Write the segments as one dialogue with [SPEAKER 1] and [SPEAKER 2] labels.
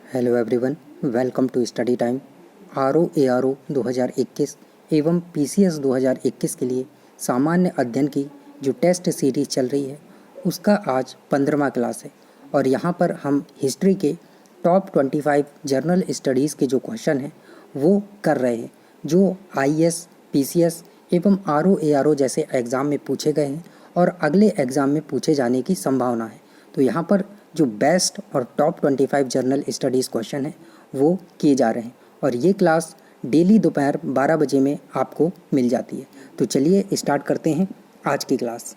[SPEAKER 1] Hello everyone, welcome to study time. ROARO 2021 एवं PCS 2021 के लिए सामान्य अध्ययन की जो टेस्ट सीरीज चल रही है उसका आज 15वां क्लास है और यहाँ पर हम हिस्ट्री के टॉप 25 जर्नल स्टडीज़ के जो क्वेश्चन हैं वो कर रहे हैं, जो IAS, PCS एवं ROARO जैसे एग्ज़ाम में पूछे गए हैं और अगले एग्ज़ाम में पूछे जाने की संभावना है। तो यहाँ पर जो बेस्ट और टॉप 25 जर्नल स्टडीज़ क्वेश्चन हैं वो किए जा रहे हैं और ये क्लास डेली दोपहर 12 बजे में आपको मिल जाती है। तो चलिए स्टार्ट करते हैं आज की क्लास।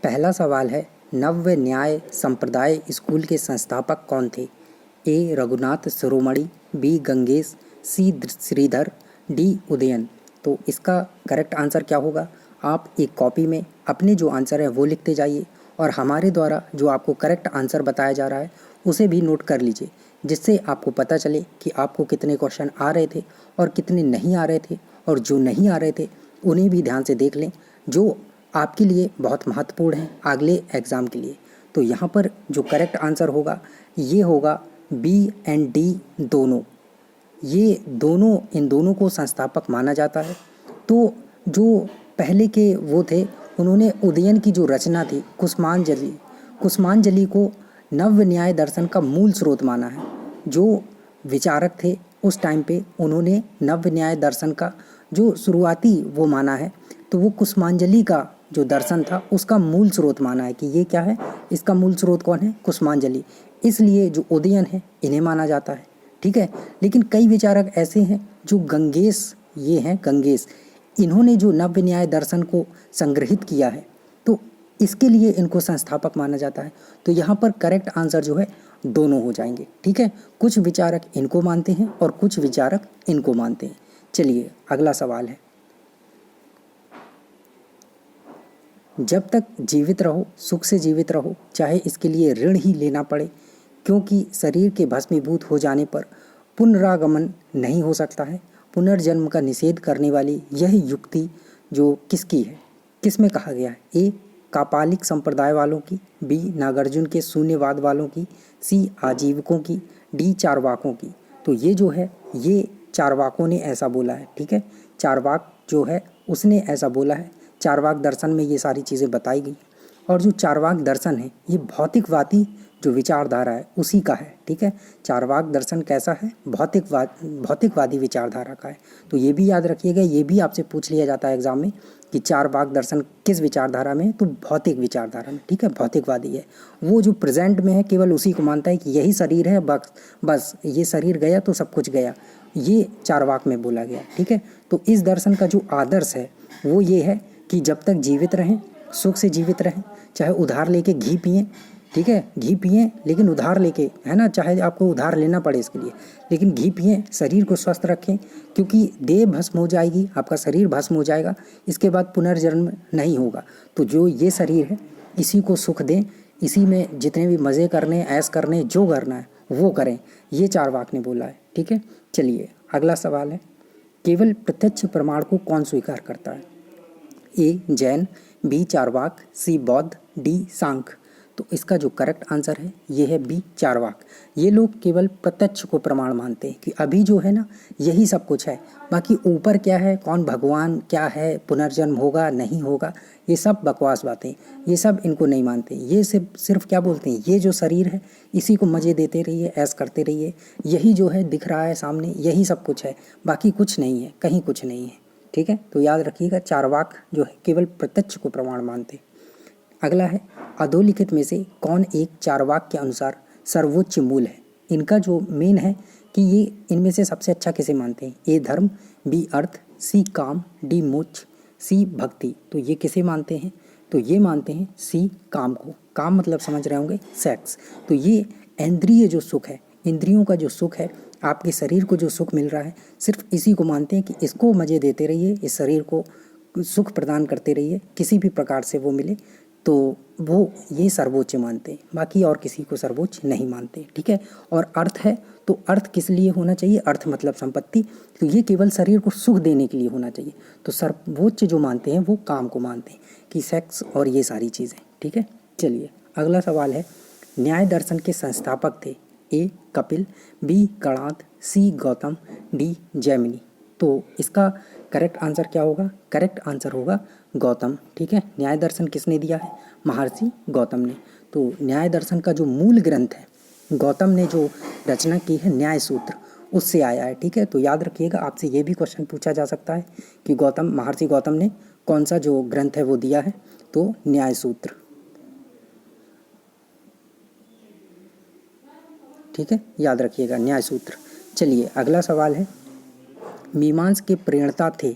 [SPEAKER 1] पहला सवाल है, नव्य न्याय संप्रदाय स्कूल के संस्थापक कौन थे? A. Raghunath Shiromani, B. Gangesh, C. Shridhar, D. Udayan. तो इसका करेक्ट आंसर क्या होगा? आप एक कॉपी में अपने जो आंसर है वो लिखते जाइए और हमारे द्वारा जो आपको करेक्ट आंसर बताया जा रहा है उसे भी नोट कर लीजिए, जिससे आपको पता चले कि आपको कितने क्वेश्चन आ रहे थे और कितने नहीं आ रहे थे, और जो नहीं आ रहे थे उन्हें भी ध्यान से देख लें, जो आपके लिए बहुत महत्वपूर्ण है अगले एग्ज़ाम के लिए। तो यहाँ पर जो करेक्ट आंसर होगा ये होगा B and D दोनों। ये दोनों, इन दोनों को संस्थापक माना जाता है। तो जो पहले के वो थे, उन्होंने उदयन की जो रचना थी कुसुमांजलि को नव्य न्याय दर्शन का मूल स्रोत माना है। जो विचारक थे उस टाइम पे उन्होंने नव्य न्याय दर्शन का जो शुरुआती वो माना है, तो वो कुसुमांजलि का जो दर्शन था उसका मूल स्रोत माना है कि ये क्या है, इसका मूल स्रोत कौन है? कुसुमांजलि। इसलिए जो उदयन है इन्हें माना जाता है, ठीक है। लेकिन कई विचारक ऐसे हैं जो गंगेश, ये हैं गंगेश, इन्होंने जो नव्य न्याय दर्शन को संग्रहित किया है तो इसके लिए इनको संस्थापक माना जाता है। तो यहाँ पर करेक्ट आंसर जो है दोनों हो जाएंगे, ठीक है। कुछ विचारक इनको मानते हैं और कुछ विचारक इनको मानते हैं। चलिए अगला सवाल है, जब तक जीवित रहो सुख से जीवित रहो, चाहे इसके लिए ऋण ही लेना पड़े, क्योंकि शरीर के भस्मीभूत हो जाने पर पुनरागमन नहीं हो सकता है। पुनर्जन्म का निषेध करने वाली यह युक्ति जो किसकी है, किस में कहा गया है? A. कापालिक संप्रदाय वालों की, B. नागार्जुन के शून्यवाद वालों की, C. आजीवकों की, D. चारवाकों की। तो ये जो है ये चारवाकों ने ऐसा बोला है, ठीक है। चारवाक जो है उसने ऐसा बोला है। चारवाक दर्शन में ये सारी चीज़ें बताई गई और जो चारवाक दर्शन है ये भौतिकवादी जो विचारधारा है उसी का है, ठीक है। चारवाक दर्शन कैसा है? भौतिकवादी विचारधारा का है। तो ये भी याद रखिएगा, ये भी आपसे पूछ लिया जाता है एग्जाम में कि चारवाक दर्शन किस विचारधारा में है, तो भौतिक विचारधारा में, ठीक है, भौतिकवादी है। वो जो प्रेजेंट में है केवल उसी को मानता है कि यही शरीर है, बस ये शरीर गया तो सब कुछ गया, ये चारवाक में बोला गया, ठीक है। तो इस दर्शन का जो आदर्श है वो ये है कि जब तक जीवित रहें सुख से जीवित रहें, चाहे उधार लेके घी पिएं, ठीक है, घी पिएं लेकिन उधार लेके, है ना, चाहे आपको उधार लेना पड़े इसके लिए, लेकिन घी पिएं, शरीर को स्वस्थ रखें, क्योंकि देह भस्म हो जाएगी, आपका शरीर भस्म हो जाएगा, इसके बाद पुनर्जन्म नहीं होगा। तो जो ये शरीर है इसी को सुख दें, इसी में जितने भी मज़े करने, ऐश करने, जो करना है वो करें, ये चारवाक ने बोला है, ठीक है। चलिए अगला सवाल है, केवल प्रत्यक्ष प्रमाण को कौन स्वीकार करता है? A. Jain, B. Charvaka, C. बौद्ध, D. सांख्य। तो इसका जो करेक्ट आंसर है ये है B. चारवाक। ये लोग केवल प्रत्यक्ष को प्रमाण मानते हैं कि अभी जो है ना यही सब कुछ है, बाकी ऊपर क्या है, कौन भगवान क्या है, पुनर्जन्म होगा नहीं होगा, ये सब बकवास बातें, ये सब इनको नहीं मानते। ये सिर्फ क्या बोलते हैं, ये जो शरीर है इसी को मज़े देते रहिए, ऐश करते रहिए, यही जो है दिख रहा है सामने, यही सब कुछ है, बाकी कुछ नहीं है, कहीं कुछ नहीं है, ठीक है। तो याद रखिएगा, चारवाक जो है केवल प्रत्यक्ष को प्रमाण मानते। अगला है, अधोलिखित में से कौन एक चारवाक के अनुसार सर्वोच्च मूल है? इनका जो मेन है कि ये इनमें से सबसे अच्छा किसे मानते हैं? A. धर्म, B. अर्थ, C. काम, D. मोक्ष, C. भक्ति। तो ये किसे मानते हैं? तो ये मानते हैं C. काम को। काम मतलब समझ रहे होंगे सेक्स। तो ये इंद्रिय जो सुख है, इंद्रियों का जो सुख है, आपके शरीर को जो सुख मिल रहा है, सिर्फ इसी को मानते हैं कि इसको मज़े देते रहिए, इस शरीर को सुख प्रदान करते रहिए, किसी भी प्रकार से वो मिले, तो वो ये सर्वोच्च मानते हैं, बाकी और किसी को सर्वोच्च नहीं मानते, ठीक है। और अर्थ है तो अर्थ किस लिए होना चाहिए? अर्थ मतलब संपत्ति, तो ये केवल शरीर को सुख देने के लिए होना चाहिए। तो सर्वोच्च जो मानते हैं वो काम को मानते हैं कि सेक्स और ये सारी चीज़ें, ठीक है। चलिए अगला सवाल है, न्याय दर्शन के संस्थापक थे? ए कपिल, बी कणाद, सी गौतम, डी जैमिनी। तो इसका करेक्ट आंसर क्या होगा? करेक्ट आंसर होगा गौतम। ठीक है, न्याय दर्शन किसने दिया है? महर्षि गौतम ने। तो न्याय दर्शन का जो मूल ग्रंथ है, गौतम ने जो रचना की है न्याय सूत्र, उससे आया है। ठीक है, तो याद रखिएगा, आपसे ये भी क्वेश्चन पूछा जा सकता है कि महर्षि गौतम ने कौन सा जो ग्रंथ है वो दिया है? तो न्याय सूत्र। ठीक है, याद रखिएगा न्याय सूत्र। चलिए अगला सवाल है, मीमांस के प्रणेता थे?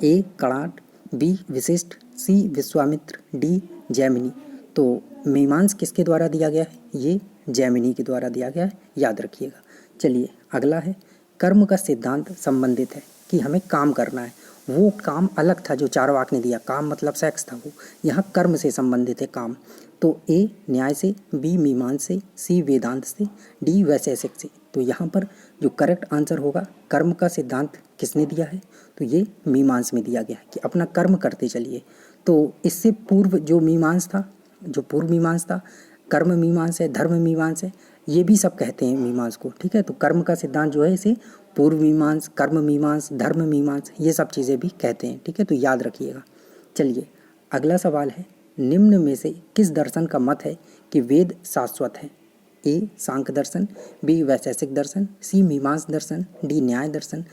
[SPEAKER 1] ए कणाद, बी वशिष्ठ, सी विश्वामित्र, डी जैमिनी। तो मीमांस किसके द्वारा दिया गया है? ये जैमिनी के द्वारा दिया गया है, याद रखिएगा। चलिए अगला है, कर्म का सिद्धांत संबंधित है कि हमें काम करना है। वो काम अलग था जो चारवाक ने दिया, काम मतलब सेक्स था, वो यहाँ कर्म से संबंधित है काम। तो ए न्याय से, बी मीमांस से, सी वेदांत से, डी वैशेषिक से। तो यहाँ पर जो करेक्ट आंसर होगा, कर्म का सिद्धांत किसने दिया है? तो ये मीमांस में दिया गया है कि अपना कर्म करते चलिए। तो इससे पूर्व जो मीमांस था, जो पूर्व मीमांस था, कर्म मीमांस है, धर्म मीमांस है, ये भी सब कहते हैं मीमांस को। ठीक है, तो कर्म का सिद्धांत जो है इसे पूर्व मीमांस, कर्म मीमांस, धर्म मीमांस, ये सब चीज़ें भी कहते हैं। ठीक है, तो याद रखिएगा। चलिए अगला सवाल है, निम्न में से किस दर्शन का मत है कि वेद शाश्वत है? ए सांख्य दर्शन, बी वैशेषिक दर्शन, सी मीमांस दर्शन, डी न्याय दर्शन,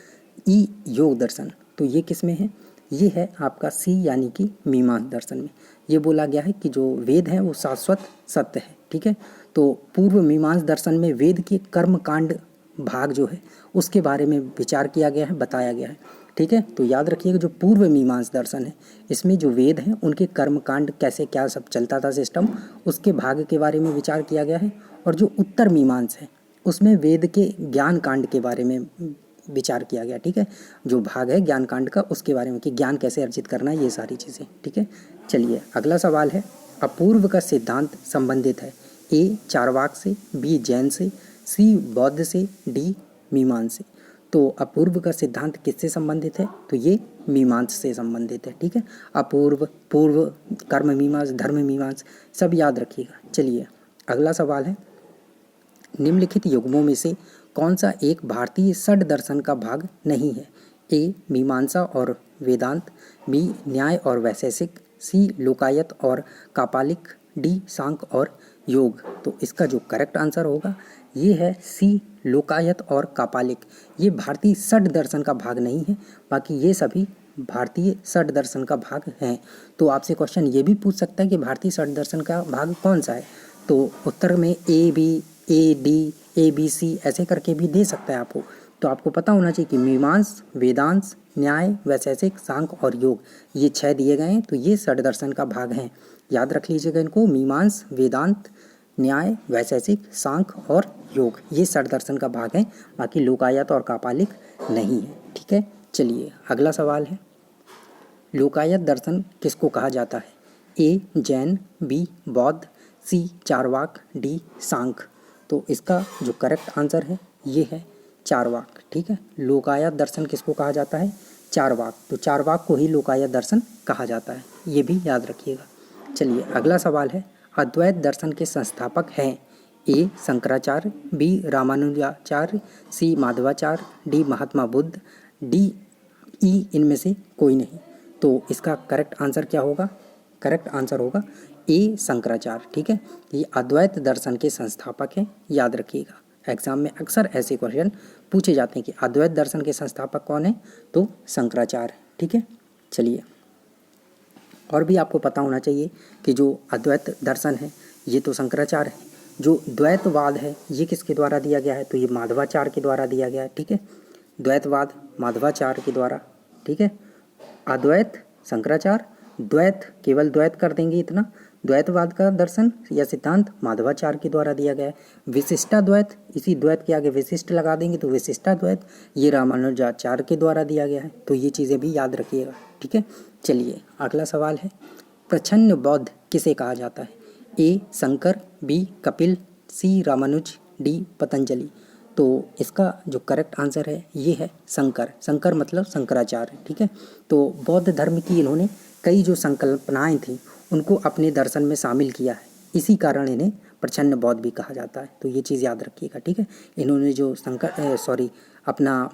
[SPEAKER 1] ई योग दर्शन। तो ये किस में है? ये है आपका सी यानी कि मीमांस दर्शन में। ये बोला गया है कि जो वेद है वो शाश्वत सत्य है। ठीक है, तो पूर्व मीमांस दर्शन में वेद के कर्म कांड भाग जो है उसके बारे में विचार किया गया है, बताया गया है। ठीक है, तो याद रखिएगा जो पूर्व मीमांस दर्शन है इसमें जो वेद हैं उनके कर्म कांड कैसे क्या सब चलता था सिस्टम, उसके भाग के बारे में विचार किया गया है। और जो उत्तर मीमांस है उसमें वेद के ज्ञान कांड के बारे में विचार किया गया। ठीक है, जो भाग है ज्ञान कांड का उसके बारे में कि ज्ञान कैसे अर्जित करना है, ये सारी चीज़ें। ठीक है, चलिए अगला सवाल है, अपूर्व का सिद्धांत संबंधित है? ए चारवाक से, बी जैन से, सी बौद्ध से, डी मीमांस से। तो अपूर्व का सिद्धांत किससे संबंधित है? तो ये मीमांस से संबंधित है। ठीक है, अपूर्व, पूर्व, कर्म मीमांस, धर्म मीमांस, सब याद रखिएगा। चलिए अगला सवाल है, निम्नलिखित युग्मों में से कौन सा एक भारतीय षड दर्शन का भाग नहीं है? ए मीमांसा और वेदांत, बी न्याय और वैशेषिक, सी लोकायत और कापालिक, डी सांख्य और योग। तो इसका जो करेक्ट आंसर होगा ये है सी लोकायत और कापालिक। ये भारतीय षड दर्शन का भाग नहीं है, बाकी ये सभी भारतीय षड दर्शन का भाग हैं। तो आपसे क्वेश्चन ये भी पूछ सकता है कि भारतीय षड दर्शन का भाग कौन सा है? तो उत्तर में A B, A D, A B C ऐसे करके भी दे सकता है आपको। तो आपको पता होना चाहिए कि मीमांस, वेदांत, न्याय, वैशेषिक, सांख्य और योग, ये 6 दिए गए हैं। तो ये षड दर्शन का भाग हैं, याद रख लीजिएगा इनको। मीमांस, वेदांत, न्याय, वैशेषिक, सांख्य और योग, ये षड दर्शन का भाग है, बाकी लोकायत और कापालिक नहीं है। ठीक है, चलिए अगला सवाल है, लोकायत दर्शन किसको कहा जाता है? ए जैन, बी बौद्ध, सी चारवाक, डी सांख्य। तो इसका जो करेक्ट आंसर है ये है चारवाक। ठीक है, लोकायत दर्शन किसको कहा जाता है? चारवाक। तो चारवाक को ही लोकायत दर्शन कहा जाता है, ये भी याद रखिएगा। चलिए अगला सवाल है, अद्वैत दर्शन के संस्थापक हैं? ए शंकराचार्य, बी रामानुजाचार्य, सी Madhavacharya, D Mahatma Buddha, D E इनमें से कोई नहीं। तो इसका करेक्ट आंसर क्या होगा? करेक्ट आंसर होगा ए शंकराचार्य। ठीक है, ये अद्वैत दर्शन के संस्थापक हैं, याद रखिएगा। एग्जाम में अक्सर ऐसे क्वेश्चन पूछे जाते हैं कि अद्वैत दर्शन के संस्थापक कौन है? तो शंकराचार्य। ठीक है, चलिए और भी आपको पता होना चाहिए कि जो अद्वैत दर्शन है ये तो शंकराचार्य है। जो द्वैतवाद है ये किसके द्वारा दिया गया है? तो ये माधवाचार्य के द्वारा दिया गया है। ठीक है, द्वैतवाद माधवाचार्य के द्वारा। ठीक है, अद्वैत शंकराचार्य, द्वैत केवल द्वैत कर देंगे इतना, द्वैतवाद का दर्शन या सिद्धांत माधवाचार्य के द्वारा दिया गया है। विशिष्टाद्वैत, इसी द्वैत के आगे विशिष्ट लगा देंगे तो विशिष्टाद्वैत, ये रामानुजाचार्य के द्वारा दिया गया है। तो ये चीज़ें भी याद रखिएगा। ठीक है, चलिए अगला सवाल है, प्रच्छन्न बौद्ध किसे कहा जाता है? ए शंकर, बी कपिल, सी रामानुज, डी पतंजलि। तो इसका जो करेक्ट आंसर है ये है शंकर। शंकर मतलब शंकराचार्य। ठीक है, तो बौद्ध धर्म की इन्होंने कई जो संकल्पनाएं थी उनको अपने दर्शन में शामिल किया है, इसी कारण इन्हें प्रच्छन्न बौद्ध भी कहा जाता है। तो ये चीज़ याद रखिएगा, ठीक है। इन्होंने जो अपना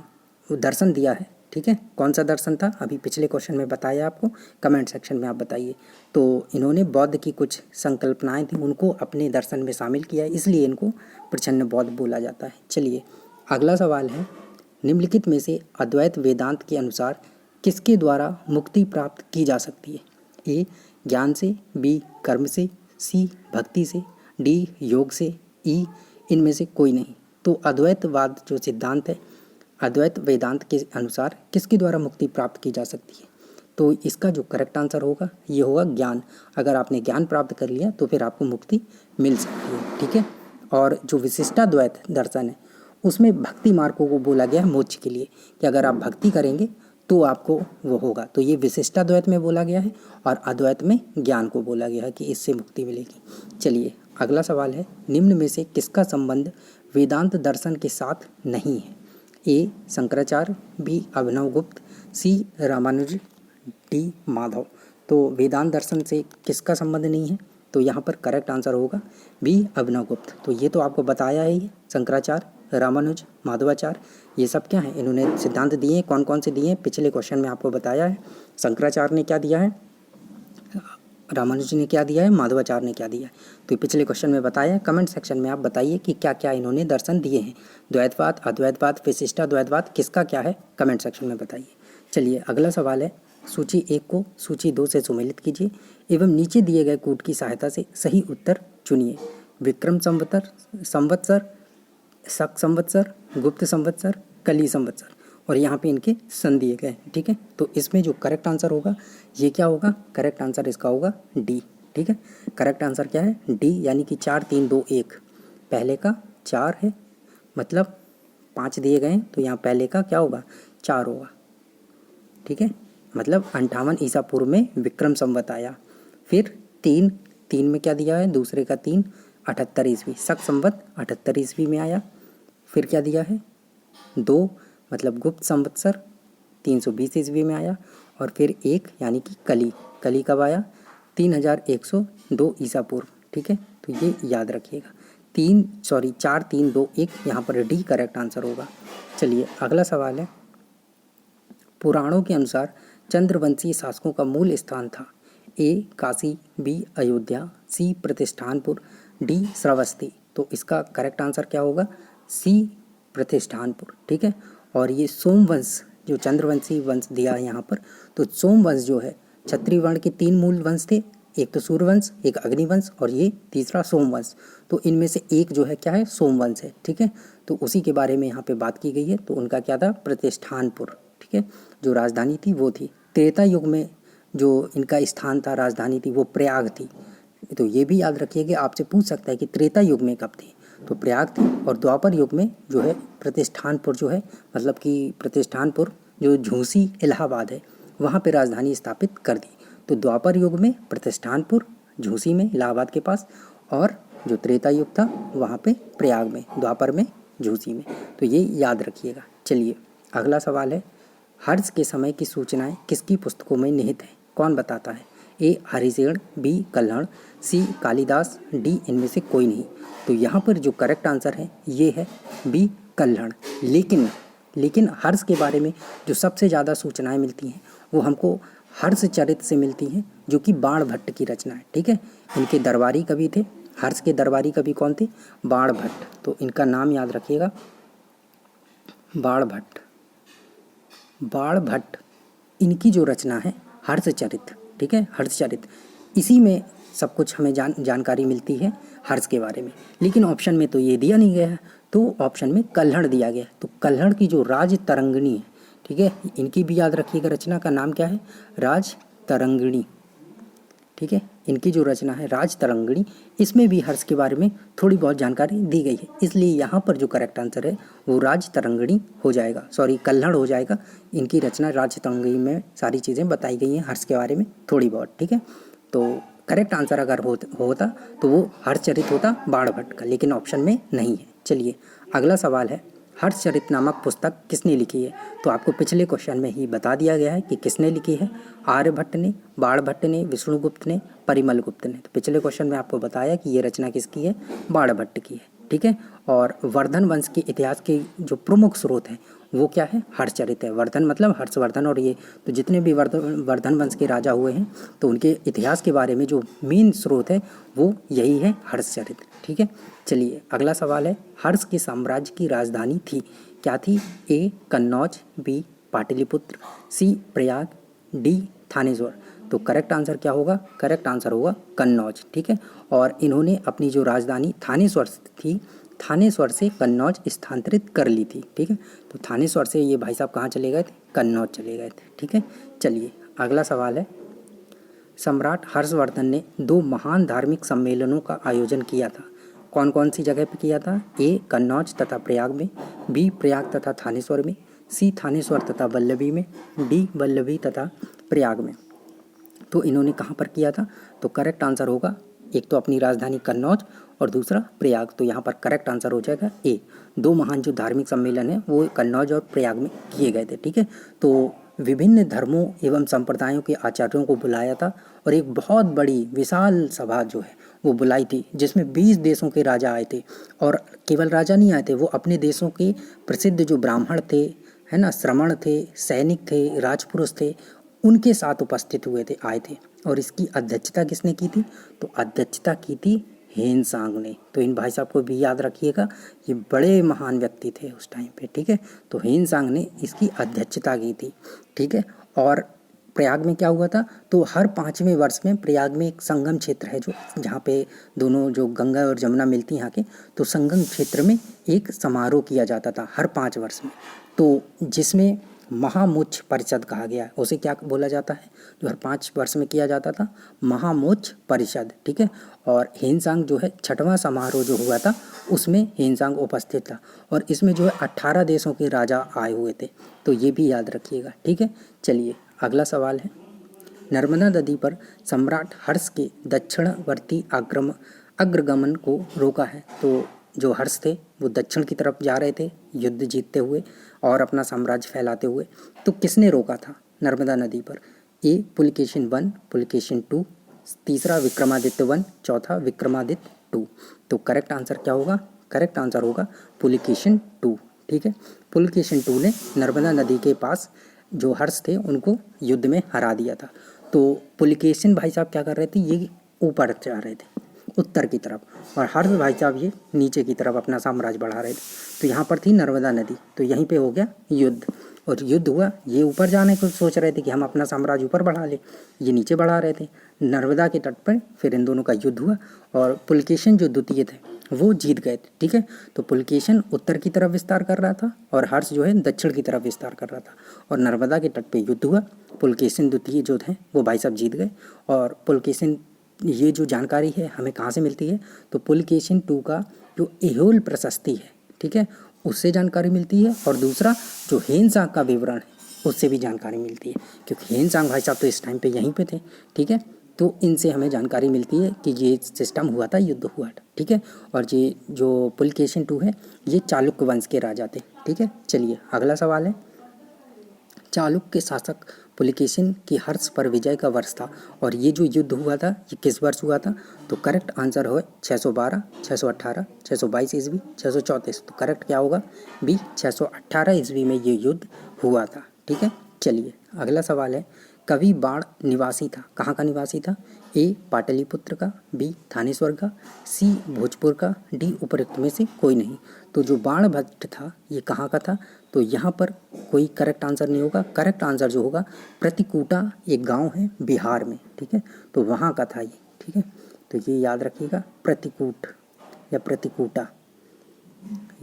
[SPEAKER 1] दर्शन दिया है, ठीक है, कौन सा दर्शन था अभी पिछले क्वेश्चन में बताया आपको, कमेंट सेक्शन में आप बताइए। तो इन्होंने बौद्ध की कुछ संकल्पनाएं थी उनको अपने दर्शन में शामिल किया, इसलिए इनको प्रच्छन्न बौद्ध बोला जाता है। चलिए अगला सवाल है, निम्नलिखित में से अद्वैत वेदांत के अनुसार किसके द्वारा मुक्ति प्राप्त की जा सकती है? ए ज्ञान से, बी कर्म से, सी भक्ति से, डी योग से, ई इनमें से कोई नहीं। तो अद्वैतवाद जो सिद्धांत है, अद्वैत वेदांत के अनुसार किसके द्वारा मुक्ति प्राप्त की जा सकती है? तो इसका जो करेक्ट आंसर होगा ये होगा ज्ञान। अगर आपने ज्ञान प्राप्त कर लिया तो फिर आपको मुक्ति मिल सकती है, ठीक है। और जो विशिष्टाद्वैत दर्शन है उसमें भक्ति मार्गों को बोला गया है मोक्ष के लिए, कि अगर आप भक्ति करेंगे तो आपको वो होगा। तो ये विशिष्टाद्वैत में बोला गया है और अद्वैत में ज्ञान को बोला गया है कि इससे मुक्ति मिलेगी। चलिए अगला सवाल है, निम्न में से किसका संबंध वेदांत दर्शन के साथ नहीं है? ए शंकराचार्य, बी अभिनवगुप्त, सी रामानुज, डी माधव। तो वेदांत दर्शन से किसका संबंध नहीं है? तो यहाँ पर करेक्ट आंसर होगा बी अभिनवगुप्त। तो ये तो आपको बताया ही, शंकराचार्य, रामानुज, माधवाचार्य, ये सब क्या है, इन्होंने सिद्धांत दिए हैं। कौन कौन से दिए हैं पिछले क्वेश्चन में आपको बताया है। शंकराचार्य ने क्या दिया है, रामानुज ने क्या दिया है, माधवाचार्य ने क्या दिया है, तो पिछले क्वेश्चन में बताया है। कमेंट सेक्शन में आप बताइए कि क्या क्या इन्होंने दर्शन दिए हैं। द्वैतवाद, अद्वैतवाद, विशिष्टाद्वैतवाद, किसका क्या है, कमेंट सेक्शन में बताइए। चलिए अगला सवाल है, सूची 1 को सूची 2 से सुमेलित कीजिए एवं नीचे दिए गए कूट की सहायता से सही उत्तर चुनिए। विक्रम संवत्सर, शक संवत्सर, गुप्त संवत्सर, कली संवत्सर, और यहाँ पे इनके सन दिए गए हैं, ठीक है। तो इसमें जो करेक्ट आंसर होगा ये क्या होगा, करेक्ट आंसर इसका होगा डी, ठीक है। करेक्ट आंसर क्या है, डी, यानी कि 4 3 2 1। पहले का 4 है, मतलब 5 दिए गए हैं तो यहाँ पहले का क्या होगा, 4 होगा, ठीक है। मतलब 58 ईसा पूर्व में विक्रम संवत आया। फिर 3 में क्या दिया है, दूसरे का 3 78 ईस्वी, शक संवत 78 ईस्वी में आया। फिर क्या दिया है, 2 मतलब गुप्त संवत्सर 320 ईस्वी में आया। और फिर 1 यानी कि कली कब आया, 3102 ईसा पूर्व, ठीक है। तो ये याद रखिएगा। 4 3 2 1, यहाँ पर डी करेक्ट आंसर होगा। चलिए अगला सवाल है, पुराणों के अनुसार चंद्रवंशी शासकों का मूल स्थान था। ए काशी, बी अयोध्या, सी प्रतिष्ठानपुर, डी श्रावस्ती। तो इसका करेक्ट आंसर क्या होगा, सी प्रतिष्ठानपुर, ठीक है। और ये सोमवंश, जो चंद्रवंशी वंश दिया है यहाँ पर, तो सोमवंश जो है क्षत्रिय वर्ण के 3 मूल वंश थे, एक तो सूर्यवंश, एक अग्निवंश और ये तीसरा सोमवंश। तो इनमें से एक जो है क्या है, सोमवंश है, ठीक है। तो उसी के बारे में यहाँ पे बात की गई है। तो उनका क्या था, प्रतिष्ठानपुर, ठीक है। जो राजधानी थी वो थी। त्रेता युग में जो इनका स्थान था, राजधानी थी, वो प्रयाग थी। तो ये भी याद रखिए कि आपसे पूछ सकता है कि त्रेता युग में कब थी, तो प्रयाग थी। और द्वापर युग में जो है प्रतिष्ठानपुर जो है, मतलब कि प्रतिष्ठानपुर जो झूसी इलाहाबाद है वहाँ पे राजधानी स्थापित कर दी। तो द्वापर युग में प्रतिष्ठानपुर झूसी में इलाहाबाद के पास, और जो त्रेता युग था वहाँ पे प्रयाग में, द्वापर में झूसी में। तो ये याद रखिएगा। चलिए अगला सवाल है, हर्ष के समय की सूचनाएं किसकी पुस्तकों में निहित हैं, कौन बताता है? ए हरिशेन, बी कल्हण, सी कालिदास, डी इनमें से कोई नहीं। तो यहाँ पर जो करेक्ट आंसर है ये है बी कल्हण। लेकिन हर्ष के बारे में जो सबसे ज़्यादा सूचनाएं मिलती हैं वो हमको हर्षचरित से मिलती हैं, जो कि बाण भट्ट की रचना है, ठीक है। इनके दरबारी कवि थे, हर्ष के दरबारी कवि कौन थे, बाण भट्ट। तो इनका नाम याद रखिएगा, बाण भट्ट। इनकी जो रचना है हर्षचरित, ठीक है, हर्षचरित, इसी में सब कुछ हमें जानकारी मिलती है हर्ष के बारे में। लेकिन ऑप्शन में तो ये दिया नहीं गया है, तो ऑप्शन में कल्हण दिया गया है। तो कल्हण की जो राज तरंगिणी है, ठीक है, इनकी भी याद रखिएगा, रचना का नाम क्या है, राज तरंगिणी, ठीक है। इनकी जो रचना है राज तरंगिणी, इसमें भी हर्ष के बारे में थोड़ी बहुत जानकारी दी गई है। इसलिए यहाँ पर जो करेक्ट आंसर है वो राज तरंगिणी हो जाएगा, कल्हण हो जाएगा। इनकी रचना राज तरंगिणी में सारी चीज़ें बताई गई हैं हर्ष के बारे में थोड़ी बहुत, ठीक है। तो करेक्ट आंसर अगर होता तो वो हर्षचरित होता बाण भट्ट का, लेकिन ऑप्शन में नहीं है। चलिए अगला सवाल है, हर्षचरित नामक पुस्तक किसने लिखी है? तो आपको पिछले क्वेश्चन में ही बता दिया गया है कि किसने लिखी है। आर्यभट्ट ने, बाणभट्ट ने, विष्णुगुप्त ने, परिमल गुप्त ने। तो पिछले क्वेश्चन में आपको बताया कि ये रचना किसकी है? बाणभट्ट की है। ठीक है। और वर्धन वंश के इतिहास के जो प्रमुख स्रोत हैं वो क्या है? हर्षचरित है। वर्धन मतलब हर्षवर्धन और ये तो जितने भी वर्धन वंश के राजा हुए हैं तो उनके इतिहास के बारे में जो मेन स्रोत है वो यही है, हर्षचरित। ठीक है। चलिए अगला सवाल है, हर्ष के साम्राज्य की राजधानी थी, क्या थी? ए कन्नौज, बी पाटलिपुत्र, सी प्रयाग, डी थानेश्वर। तो करेक्ट आंसर क्या होगा? करेक्ट आंसर होगा कन्नौज। ठीक है। और इन्होंने अपनी जो राजधानी थानेश्वर थी, थानेश्वर से कन्नौज स्थानांतरित कर ली थी। ठीक है। तो थानेश्वर से ये भाई साहब कहाँ चले गए थे? कन्नौज चले गए थे। ठीक है। चलिए अगला सवाल है, सम्राट हर्षवर्धन ने 2 महान धार्मिक सम्मेलनों का आयोजन किया था, कौन कौन सी जगह पे किया था? ए कन्नौज तथा प्रयाग में, बी प्रयाग तथा थानेश्वर में, सी थानेश्वर तथा वल्लभी में, डी वल्लभी तथा प्रयाग में। तो इन्होंने कहाँ पर किया था? तो करेक्ट आंसर होगा, एक तो अपनी राजधानी कन्नौज और दूसरा प्रयाग। तो यहाँ पर करेक्ट आंसर हो जाएगा ए। 2 महान जो धार्मिक सम्मेलन है वो कन्नौज और प्रयाग में किए गए थे। ठीक है। तो विभिन्न धर्मों एवं संप्रदायों के आचार्यों को बुलाया था और एक बहुत बड़ी विशाल सभा जो है वो बुलाई थी, जिसमें 20 देशों के राजा आए थे। और केवल राजा नहीं आए थे, वो अपने देशों के प्रसिद्ध जो ब्राह्मण थे, है ना, श्रमण थे, सैनिक थे, राजपुरुष थे, उनके साथ उपस्थित हुए थे, आए थे। और इसकी अध्यक्षता किसने की थी? तो अध्यक्षता की थी ह्वेनसांग ने। तो इन भाई साहब को भी याद रखिएगा, ये बड़े महान व्यक्ति थे उस टाइम पे। ठीक है। तो ह्वेनसांग ने इसकी अध्यक्षता की थी। ठीक है। और प्रयाग में क्या हुआ था? तो हर 5वें वर्ष में प्रयाग में एक संगम क्षेत्र है जो जहाँ पे दोनों जो गंगा और जमुना मिलती हैं यहाँ के, तो संगम क्षेत्र में एक समारोह किया जाता था हर 5 वर्ष में, तो जिसमें महामोक्ष परिषद कहा गया है। उसे क्या बोला जाता है? जो हर 5 वर्ष में किया जाता था, महामोक्ष परिषद। ठीक है। और ह्वेनसांग जो है 6वां समारोह जो हुआ था उसमें ह्वेनसांग उपस्थित था और इसमें जो है 18 देशों के राजा आए हुए थे। तो ये भी याद रखिएगा। ठीक है। चलिए अगला सवाल है, नर्मदा नदी पर सम्राट हर्ष के दक्षिणवर्ती अग्रगमन को रोका है। तो जो हर्ष थे वो दक्षिण की तरफ जा रहे थे युद्ध जीतते हुए और अपना साम्राज्य फैलाते हुए, तो किसने रोका था नर्मदा नदी पर? ए पुलकेशिन 1, पुलकेशिन 2, तीसरा विक्रमादित्य 1, चौथा विक्रमादित्य 2। तो करेक्ट आंसर क्या होगा? करेक्ट आंसर होगा पुलकेशिन 2। ठीक है। पुलकेशिन 2 ने नर्मदा नदी के पास जो हर्ष थे उनको युद्ध में हरा दिया था। तो पुलकेशिन भाई साहब क्या कर रहे थे? ये ऊपर जा रहे थे उत्तर की तरफ, और हर्ष भाई साहब ये नीचे की तरफ अपना साम्राज्य बढ़ा रहे थे। तो यहाँ पर थी नर्मदा नदी, तो यहीं पे हो गया युद्ध और युद्ध हुआ। ये ऊपर जाने को सोच रहे थे कि हम अपना साम्राज्य ऊपर बढ़ा लें, ये नीचे बढ़ा रहे थे नर्मदा के तट पर। फिर इन दोनों का युद्ध हुआ और पुलकेशिन जो द्वितीय थे वो जीत गए थे। ठीक है। तो पुलकेशिन उत्तर की तरफ विस्तार कर रहा था और हर्ष जो है दक्षिण की तरफ विस्तार कर रहा था और नर्मदा के तट पर युद्ध हुआ। पुलकेशिन द्वितीय जो थे वो भाई साहब जीत गए। और पुलकेशिन, ये जो जानकारी है हमें कहाँ से मिलती है? तो पुलकेशिन 2 का जो ऐहोल प्रशस्ति है, ठीक है, उससे जानकारी मिलती है। और दूसरा जो ह्वेनसांग का विवरण है उससे भी जानकारी मिलती है, क्योंकि ह्वेनसांग भाई साहब तो इस टाइम पे यहीं पे थे। ठीक है। तो इनसे हमें जानकारी मिलती है कि ये सिस्टम हुआ था, युद्ध हुआ था। ठीक है। और ये जो पुलकेशिन 2 है ये चालुक्य वंश के राजा थे। ठीक है। चलिए अगला सवाल है, चालुक्य शासक पुलकेशिन की हर्ष पर विजय का वर्ष था और ये जो युद्ध हुआ था ये किस वर्ष हुआ था? तो करेक्ट आंसर हो 612, 618, 622 ईस्वी, 634। तो करेक्ट क्या होगा? बी 618 ईस्वी में ये युद्ध हुआ था। ठीक है। चलिए अगला सवाल है, कवि बाण निवासी था, कहाँ का निवासी था? ए पाटलिपुत्र का, बी थानेश्वर का, सी भोजपुर का, डी उपरोक्त में से कोई नहीं। तो जो बाणभट्ट था ये कहाँ का था? तो यहाँ पर कोई करेक्ट आंसर नहीं होगा। करेक्ट आंसर जो होगा प्रतिकूटा, एक गांव है बिहार में। ठीक है। तो वहाँ का था ये। ठीक है। तो ये याद रखिएगा, प्रतिकूट या प्रतिकूटा,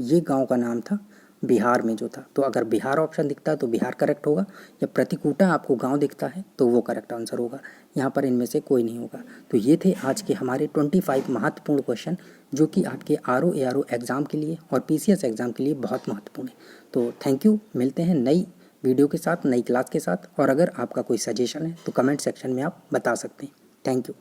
[SPEAKER 1] ये गांव का नाम था बिहार में जो था। तो अगर बिहार ऑप्शन दिखता है तो बिहार करेक्ट होगा, या प्रतिकूटा आपको गांव दिखता है तो वो करेक्ट आंसर होगा। यहाँ पर इनमें से कोई नहीं होगा। तो ये थे आज के हमारे 25 महत्वपूर्ण क्वेश्चन, जो कि आपके आरओ एआरओ एग्ज़ाम के लिए और पीसीएस एग्ज़ाम के लिए बहुत महत्वपूर्ण है। तो थैंक यू, मिलते हैं नई वीडियो के साथ, नई क्लास के साथ। और अगर आपका कोई सजेशन है तो कमेंट सेक्शन में आप बता सकते हैं। Thank you.